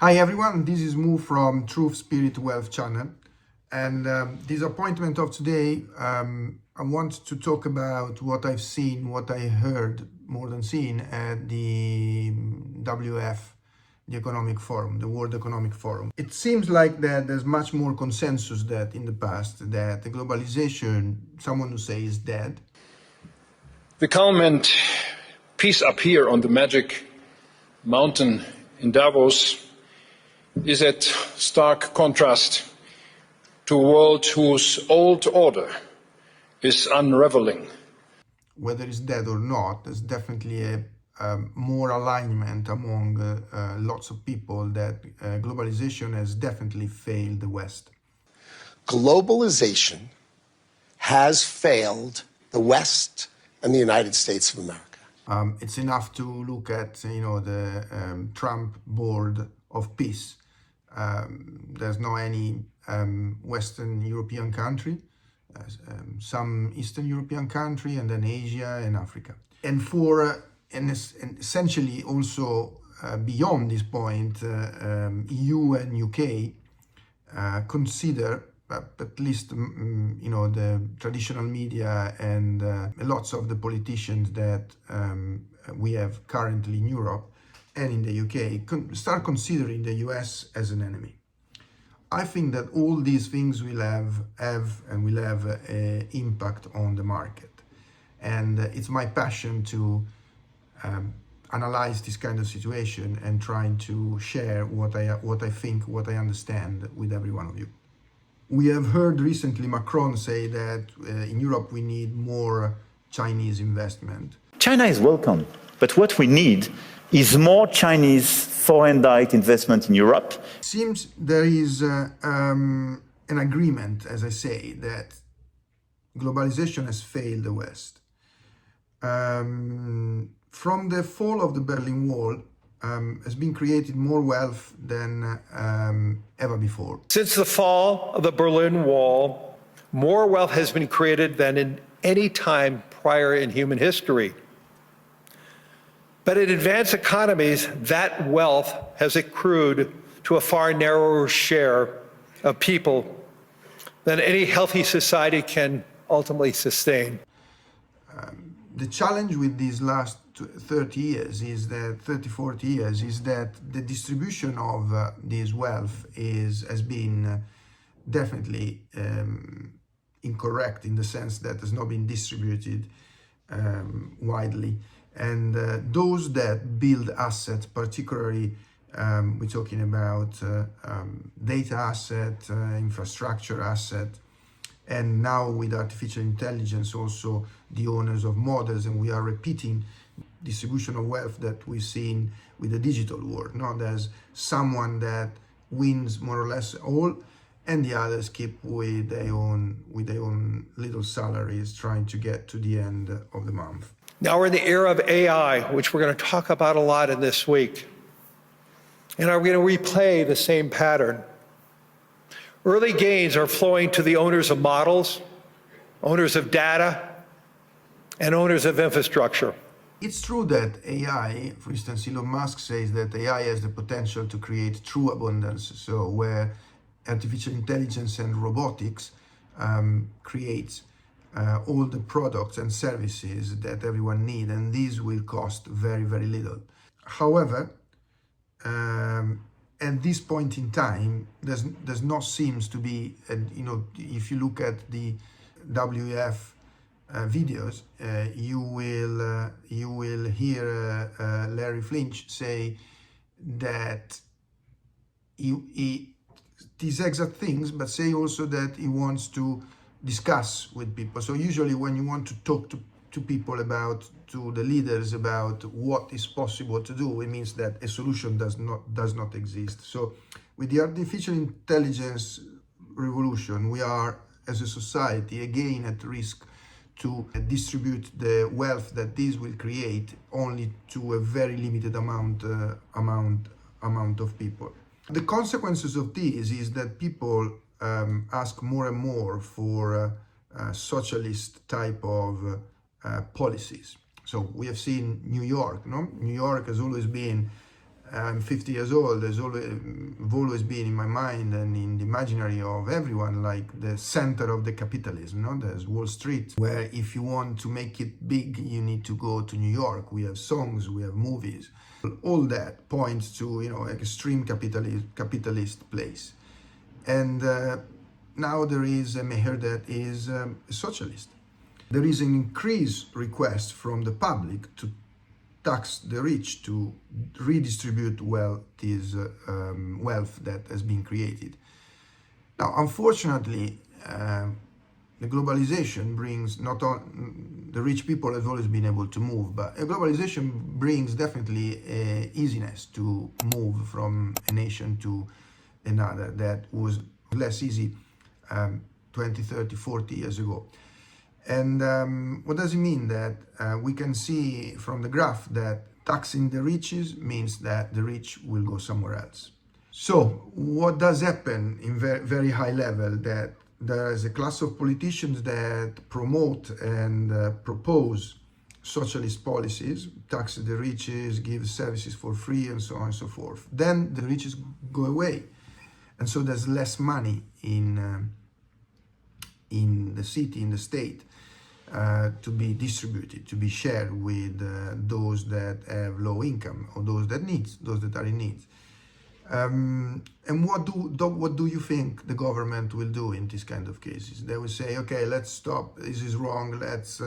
Hi everyone, this is Mu from Truth Spirit Wealth channel, and this appointment of today, I want to talk about what I've seen, what I heard more than seen at the WEF, the Economic Forum, the World Economic Forum. It seems like that there's much more consensus that in the past that the globalization, someone who says is dead. The calm and peace up here on the magic mountain in Davos is at stark contrast to a world whose old order is unraveling. Whether it's dead or not, there's definitely a more alignment among lots of people that globalization has definitely failed the West. Globalization has failed the West and the United States of America. It's enough to look at, the Trump board of peace. There's no any Western European country, some Eastern European country, and then Asia and Africa. And and essentially also beyond this point, EU and UK consider, at least the traditional media and lots of the politicians that we have currently in Europe and in the UK start considering the US as an enemy. I think that all these things will have an impact on the market, and it's my passion to analyze this kind of situation and trying to share what I think, what I understand with every one of you. We have heard recently Macron say that in Europe we need more Chinese investment. China is welcome, but what we need is more Chinese foreign direct investment in Europe. It seems there is an agreement, as I say, that globalization has failed the West. From the fall of the Berlin Wall, has been created more wealth than ever before. Since the fall of the Berlin Wall, more wealth has been created than in any time prior in human history. But in advanced economies, that wealth has accrued to a far narrower share of people than any healthy society can ultimately sustain. The challenge with these last 30 years is that 40 years is that the distribution of this wealth has been definitely incorrect, in the sense that has not been distributed widely. And those that build assets, particularly we're talking about data asset, infrastructure asset, and now with artificial intelligence also the owners of models, and we are repeating distribution of wealth that we've seen with the digital world. Now there's someone that wins more or less all, and the others keep with their own little salaries, trying to get to the end of the month. Now we're in the era of AI, which we're going to talk about a lot in this week. And are we going to replay the same pattern? Early gains are flowing to the owners of models, owners of data, and owners of infrastructure. It's true that AI, for instance, Elon Musk says that AI has the potential to create true abundance, so where artificial intelligence and robotics creates all the products and services that everyone needs, and these will cost very, very little. However, at this point in time, there's not seems to be, if you look at the WEF videos, you will hear Larry Flinch say that these exact things, but say also that he wants to discuss with people. So usually when you want to talk to people to the leaders about what is possible to do, it means that a solution does not exist. So with the artificial intelligence revolution, we are as a society again at risk to distribute the wealth that this will create only to a very limited amount of people. The consequences of this is that people ask more and more for socialist type of policies. So we have seen New York, no? New York has always been I'm 50 years old, have always been in my mind and in the imaginary of everyone like the center of the capitalism. No? There's Wall Street, where if you want to make it big, you need to go to New York. We have songs, we have movies. All that points to, extreme capitalist place. And now there is a mayor that is a socialist. There is an increased request from the public to tax the rich, to redistribute wealth that has been created. Now, unfortunately, the globalization brings not only the rich people have always been able to move, but globalization brings definitely easiness to move from a nation to another that was less easy 20, 30, 40 years ago. And what does it mean? That we can see from the graph that taxing the riches means that the rich will go somewhere else. So what does happen in very high level? That there is a class of politicians that promote and propose socialist policies, tax the riches, give services for free, and so on and so forth. Then the riches go away. And so there's less money in the city, in the state, to be distributed, to be shared with those that have low income or those that are in need. And what do you think the government will do in these kind of cases? They will say, okay, let's stop, this is wrong, let's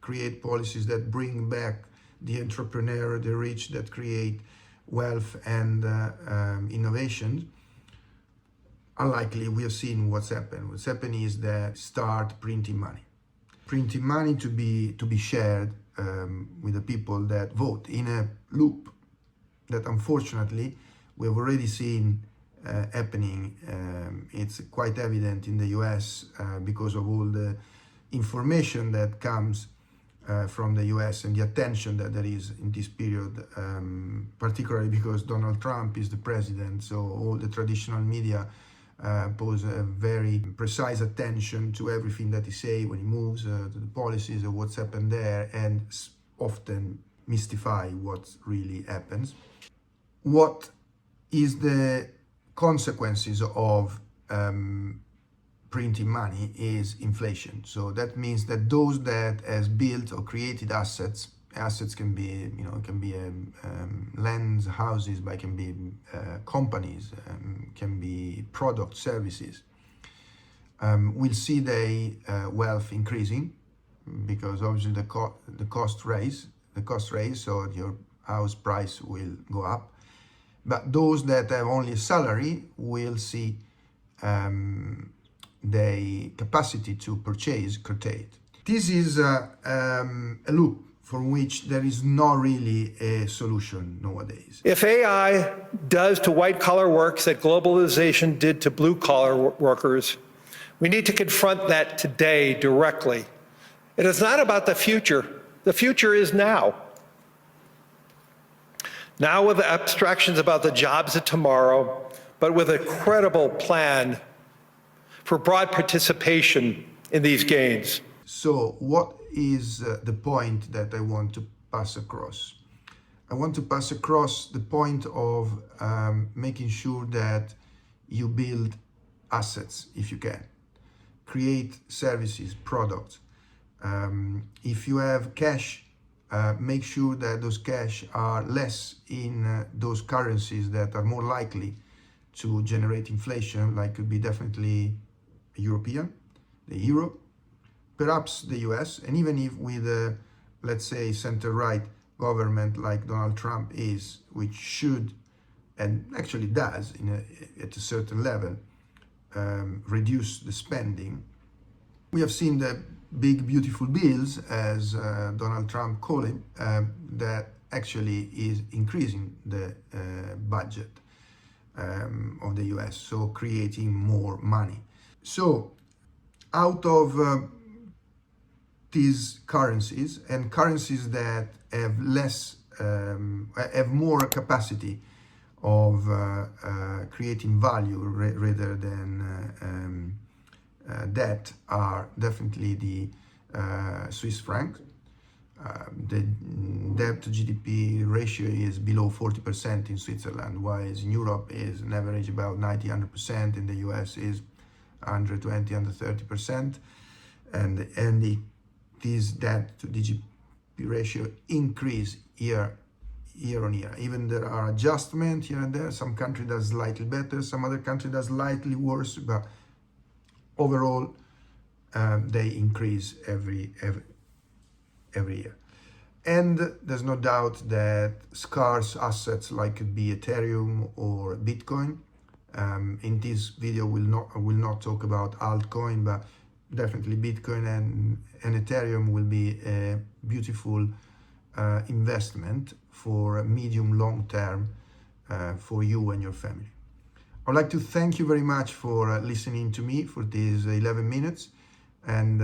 create policies that bring back the entrepreneur, the rich, that create wealth and innovation. Unlikely. We have seen what's happened. What's happened is that start printing money to be shared with the people that vote in a loop that unfortunately we have already seen happening. It's quite evident in the US because of all the information that comes from the US and the attention that there is in this period, particularly because Donald Trump is the president, so all the traditional media pose a very precise attention to everything that he says when he moves, to the policies of what's happened there, and often mystify what really happens. What is the consequences of printing money is inflation. So that means that those that has built or created assets can be, lands, houses, but it can be companies, can be product, services. We'll see the wealth increasing because obviously the cost raise, so your house price will go up. But those that have only a salary will see the capacity to purchase curtailed. This is a loop from which there is not really a solution nowadays. If AI does to white-collar work that globalization did to blue-collar workers, we need to confront that today directly. It is not about the future. The future is now. Now with abstractions about the jobs of tomorrow, but with a credible plan for broad participation in these gains. So what is the point that I want to pass across? I want to pass across the point of making sure that you build assets if you can. Create services, products. If you have cash, make sure that those cash are less in those currencies that are more likely to generate inflation, like could be definitely European, the euro, perhaps the US, and even if with a, let's say, center-right government like Donald Trump is, which should, and actually does at a certain level, reduce the spending. We have seen the big beautiful bills, as Donald Trump called it, that actually is increasing the budget of the US, so creating more money. So out of these currencies, and currencies that have less, have more capacity of creating value rather than debt, are definitely the Swiss franc, The debt to GDP ratio is below 40% in Switzerland, while in Europe is an average about 90-100%, in the US is 120-130%, and this debt to GDP ratio increase year on year. Even there are adjustments here and there. Some country does slightly better, some other country does slightly worse, but overall they increase every year. And there's no doubt that scarce assets like could be Ethereum or Bitcoin. In this video, I will not talk about altcoin, but definitely Bitcoin and Ethereum will be a beautiful investment for medium long term for you and your family. I'd like to thank you very much for listening to me for these 11 minutes, and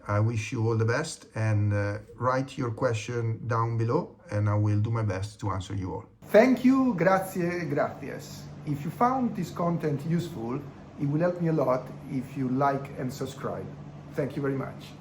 I wish you all the best, and write your question down below and I will do my best to answer you all. Thank you, grazie, gratias. If you found this content useful, it will help me a lot if you like and subscribe. Thank you very much.